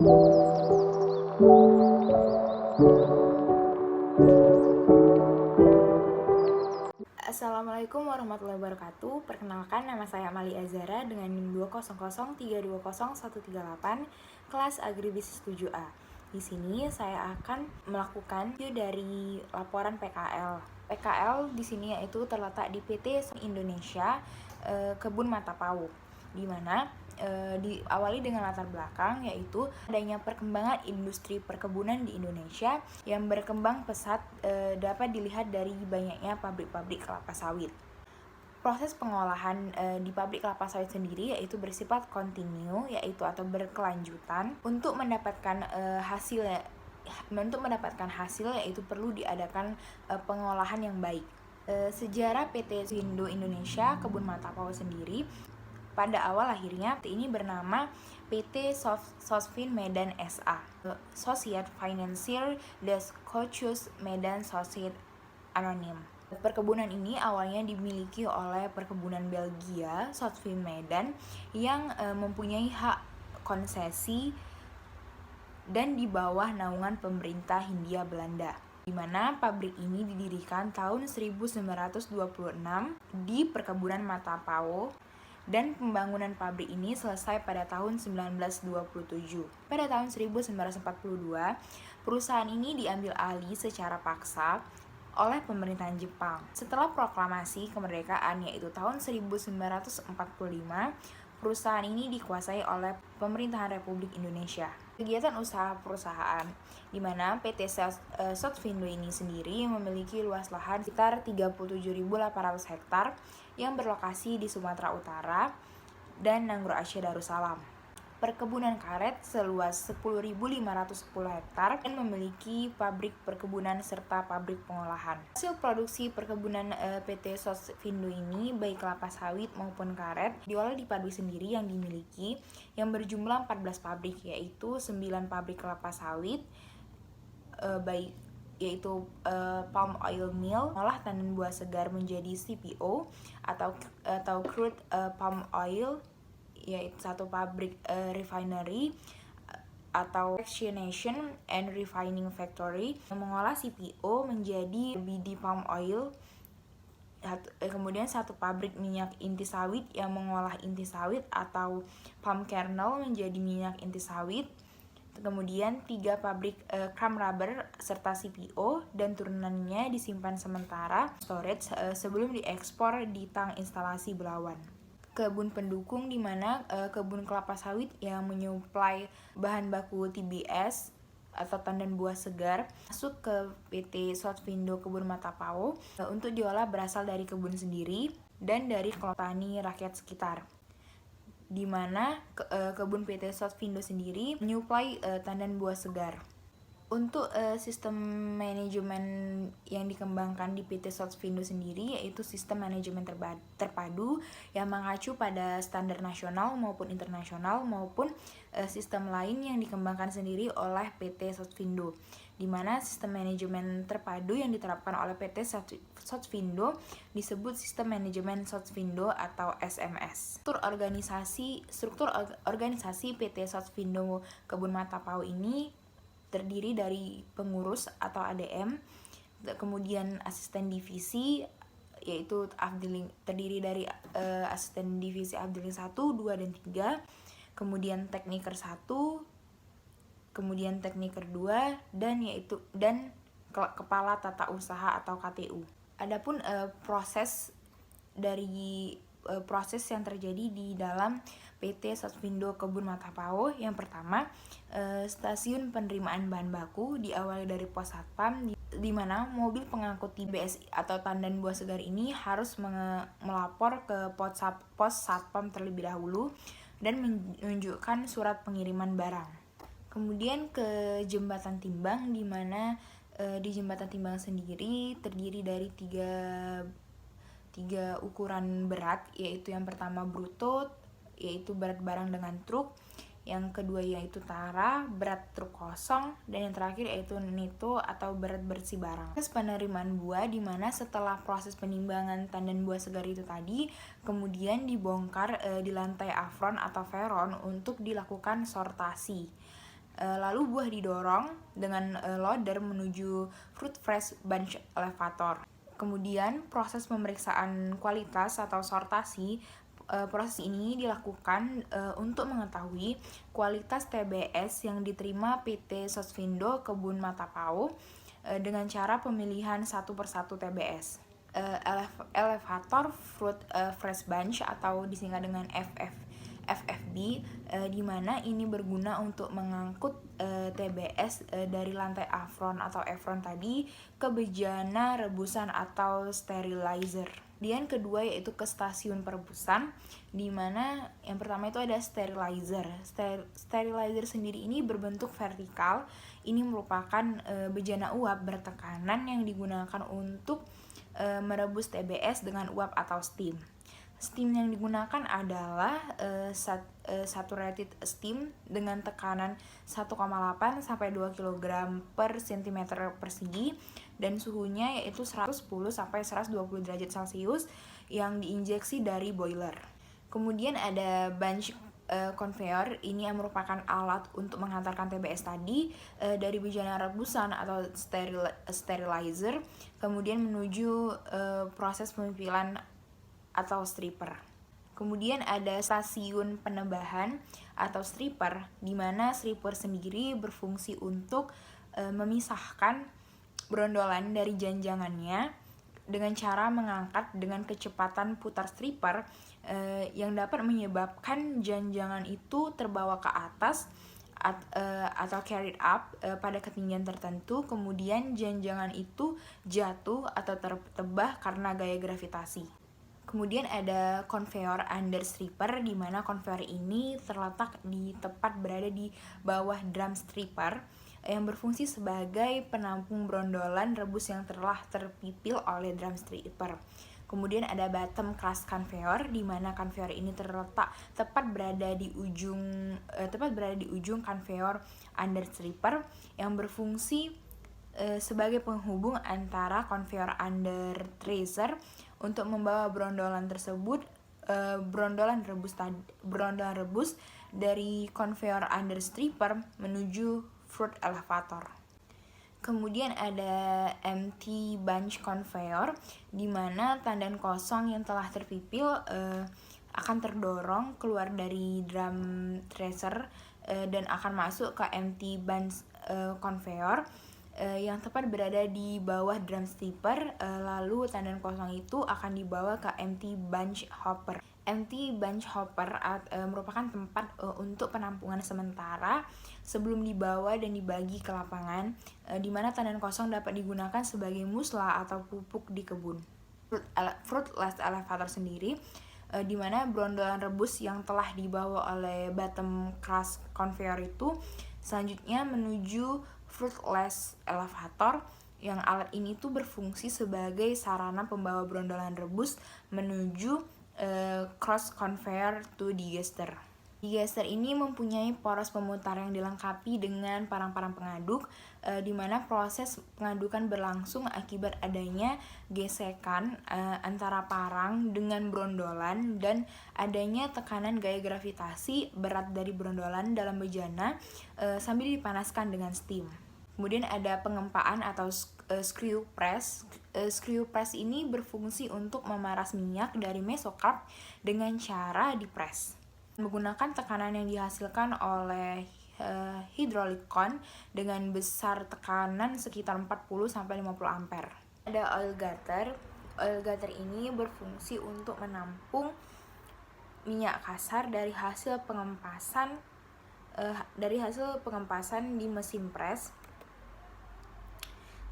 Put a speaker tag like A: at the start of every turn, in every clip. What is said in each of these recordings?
A: Assalamualaikum warahmatullahi wabarakatuh. Perkenalkan, nama saya Amali Azara dengan NIM 200320138, kelas Agribisnis 7A. Di sini saya akan melakukan review dari laporan PKL. PKL di sini yaitu terletak di PT Indonesia Kebun Mata Pau, di mana diawali dengan latar belakang yaitu adanya perkembangan industri perkebunan di Indonesia yang berkembang pesat dapat dilihat dari banyaknya pabrik-pabrik kelapa sawit. Proses pengolahan di pabrik kelapa sawit sendiri yaitu bersifat kontinu yaitu atau berkelanjutan. Untuk mendapatkan hasil yaitu perlu diadakan pengolahan yang baik. Sejarah PT Indo Indonesia Kebun Mata Pau sendiri, pada awal lahirnya PT ini bernama PT Sosfin Medan SA, Société Financière des Cochus Medan Société Anonyme. Perkebunan ini awalnya dimiliki oleh perkebunan Belgia, Sosfin Medan, yang mempunyai hak konsesi dan di bawah naungan pemerintah Hindia Belanda, di mana pabrik ini didirikan tahun 1926 di perkebunan Mata Pau, dan pembangunan pabrik ini selesai pada tahun 1927. Pada tahun 1942, perusahaan ini diambil alih secara paksa oleh pemerintahan Jepang. Setelah proklamasi kemerdekaan yaitu tahun 1945, perusahaan ini dikuasai oleh pemerintahan Republik Indonesia. Kegiatan usaha perusahaan, di mana PT Sosfindo ini sendiri memiliki luas lahan sekitar 37.800 hektar yang berlokasi di Sumatera Utara dan Nanggroe Asia Darussalam. Perkebunan karet seluas 10.510 hektar dan memiliki pabrik perkebunan serta pabrik pengolahan. Hasil produksi perkebunan PT Sosfindo ini baik kelapa sawit maupun karet diolah di pabrik sendiri yang dimiliki yang berjumlah 14 pabrik, yaitu 9 pabrik kelapa sawit yaitu palm oil mill, mengolah tandan buah segar menjadi CPO atau crude palm oil, yaitu satu pabrik refinery atau fractionation and refining factory yang mengolah CPO menjadi BD palm oil. Kemudian satu pabrik minyak inti sawit yang mengolah inti sawit atau palm kernel menjadi minyak inti sawit. Kemudian 3 pabrik cram rubber serta CPO dan turunannya disimpan sementara storage sebelum diekspor di tang instalasi Belawan. Kebun pendukung, di mana kebun kelapa sawit yang menyuplai bahan baku TBS atau tandan buah segar masuk ke PT Sosfindo Kebun Mata Pau untuk diolah berasal dari kebun sendiri dan dari kelompok tani rakyat sekitar, di mana kebun PT Sosfindo sendiri menyuplai tandan buah segar. Untuk sistem manajemen yang dikembangkan di PT Sosfindo sendiri yaitu sistem manajemen terpadu yang mengacu pada standar nasional maupun internasional maupun sistem lain yang dikembangkan sendiri oleh PT Sosfindo, di mana sistem manajemen terpadu yang diterapkan oleh PT Sosfindo disebut sistem manajemen Sosfindo atau SMS. Struktur organisasi PT Sosfindo Kebun Mata Pau ini terdiri dari pengurus atau ADM, kemudian asisten divisi yaitu terdiri dari asisten divisi afdeling 1, 2, dan 3, kemudian tekniker 1, kemudian tekniker 2, dan kepala tata usaha atau KTU. Adapun proses yang terjadi di dalam PT Sosfindo Kebun Mata Pau, yang pertama stasiun penerimaan bahan baku diawali dari pos satpam, di mana mobil pengangkut TBS atau tandan buah segar ini harus melapor ke pos satpam terlebih dahulu dan menunjukkan surat pengiriman barang. Kemudian ke jembatan timbang, di mana di jembatan timbang sendiri terdiri dari tiga ukuran berat, yaitu yang pertama bruto, yaitu berat barang dengan truk, yang kedua yaitu tara, berat truk kosong, dan yang terakhir yaitu neto atau berat bersih barang. Proses penerimaan buah, di mana setelah proses penimbangan tandan buah segar itu tadi, kemudian dibongkar di lantai afron atau veron untuk dilakukan sortasi. Lalu buah didorong dengan loader menuju fruit fresh bunch elevator. Kemudian proses pemeriksaan kualitas atau sortasi. Proses ini dilakukan untuk mengetahui kualitas TBS yang diterima PT Sosvindo Kebun Matapao dengan cara pemilihan satu persatu TBS. Elevator fruit fresh bunch atau disingkat dengan FFB, di mana ini berguna untuk mengangkut TBS dari lantai afron atau efron tadi ke bejana rebusan atau sterilizer. Kemudian kedua yaitu ke stasiun perebusan, di mana yang pertama itu ada sterilizer. Sterilizer sendiri ini berbentuk vertikal. Ini merupakan bejana uap bertekanan yang digunakan untuk merebus TBS dengan uap atau steam. Steam yang digunakan adalah saturated steam dengan tekanan 1,8 sampai 2 kg per cm persegi dan suhunya yaitu 110 sampai 120 derajat Celcius yang diinjeksi dari boiler. Kemudian ada bunch conveyor, ini yang merupakan alat untuk menghantarkan TBS tadi dari bejana rebusan atau sterilizer kemudian menuju proses pemimpilan atau stripper. Kemudian ada stasiun penebahan atau stripper, di mana stripper sendiri berfungsi untuk memisahkan brondolan dari janjangannya dengan cara mengangkat dengan kecepatan putar stripper yang dapat menyebabkan janjangan itu terbawa ke atas atau carried up pada ketinggian tertentu, kemudian janjangan itu jatuh atau tertebah karena gaya gravitasi. Kemudian ada conveyor under stripper, di mana conveyor ini terletak tepat berada di bawah drum stripper yang berfungsi sebagai penampung brondolan rebus yang telah terpipil oleh drum stripper. Kemudian ada bottom class conveyor, di mana conveyor ini terletak tepat berada di ujung conveyor under stripper yang berfungsi sebagai penghubung antara conveyor under tracer untuk membawa brondolan tersebut brondolan rebus dari conveyor under stripper menuju fruit elevator. Kemudian ada empty bunch conveyor, di mana tandan kosong yang telah terpipil akan terdorong keluar dari drum tracer dan akan masuk ke empty bunch conveyor yang tepat berada di bawah drum stripper, lalu tandan kosong itu akan dibawa ke empty bunch hopper. Empty bunch hopper merupakan tempat untuk penampungan sementara sebelum dibawa dan dibagi ke lapangan, di mana tandan kosong dapat digunakan sebagai musla atau pupuk di kebun. Fruitless elevator sendiri, di mana brondolan rebus yang telah dibawa oleh bottom class conveyor itu selanjutnya menuju fruitless elevator, yang alat ini tuh berfungsi sebagai sarana pembawa brondolan rebus menuju cross conveyor to digester. Digester ini mempunyai poros pemutar yang dilengkapi dengan parang-parang pengaduk, di mana proses pengadukan berlangsung akibat adanya gesekan antara parang dengan brondolan dan adanya tekanan gaya gravitasi berat dari brondolan dalam bejana sambil dipanaskan dengan steam. Kemudian ada pengempaan atau screw press. Screw press ini berfungsi untuk memeras minyak dari mesocarp dengan cara dipres menggunakan tekanan yang dihasilkan oleh hydraulic con dengan besar tekanan sekitar 40-50 ampere. Ada oil gutter. Oil gutter ini berfungsi untuk menampung minyak kasar dari hasil pengempasan di mesin press,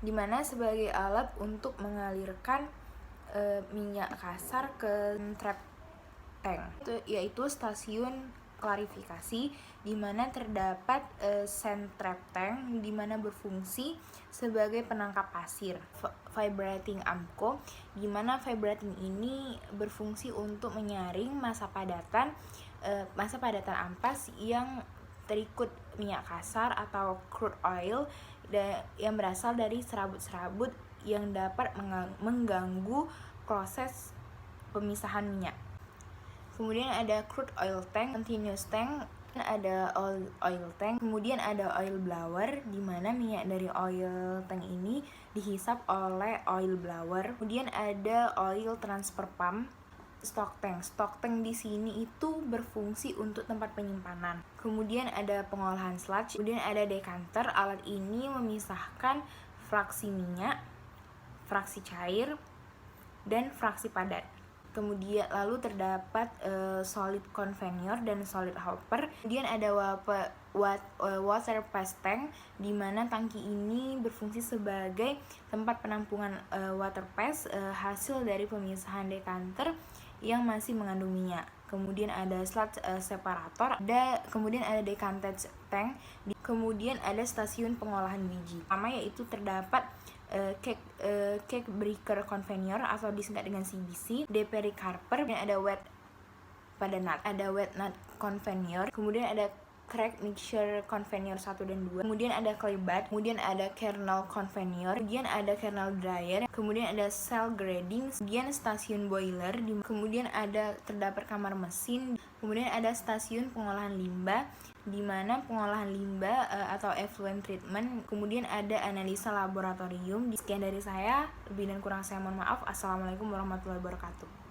A: di mana sebagai alat untuk mengalirkan minyak kasar ke trap tank, yaitu stasiun klarifikasi, di mana terdapat sand trap tank, di mana berfungsi sebagai penangkap pasir. Vibrating AMCO, di mana vibrating ini berfungsi untuk menyaring massa padatan ampas yang terikut minyak kasar atau crude oil yang berasal dari serabut-serabut yang dapat mengganggu proses pemisahan minyak. Kemudian ada crude oil tank, continuous tank, Ada oil tank, kemudian ada oil blower, di mana minyak dari oil tank ini dihisap oleh oil blower. Kemudian ada oil transfer pump, stock tank. Stock tank di sini itu berfungsi untuk tempat penyimpanan. Kemudian ada pengolahan sludge, kemudian ada decanter. Alat ini memisahkan fraksi minyak, fraksi cair, dan fraksi padat. Kemudian lalu terdapat solid conveyor dan solid hopper. Kemudian ada water pass tank, di mana tangki ini berfungsi sebagai tempat penampungan water pass hasil dari pemisahan decanter yang masih mengandung minyak. Kemudian ada sludge separator, kemudian ada decanted tank, kemudian ada stasiun pengolahan biji. Pertama yaitu terdapat cake breaker conveyor atau disingkat dengan CBC, pericarper, dan ada wet nut conveyor, kemudian ada crack mixture conveyor 1 dan 2, kemudian ada clay bath, kemudian ada kernel conveyor, kemudian ada kernel dryer, kemudian ada cell grading, kemudian stasiun boiler, kemudian ada terdapat kamar mesin, kemudian ada stasiun pengolahan limbah, di mana pengolahan limbah atau effluent treatment, kemudian ada analisa laboratorium. Sekian dari saya, lebih dan kurang saya mohon maaf. Assalamualaikum warahmatullahi wabarakatuh.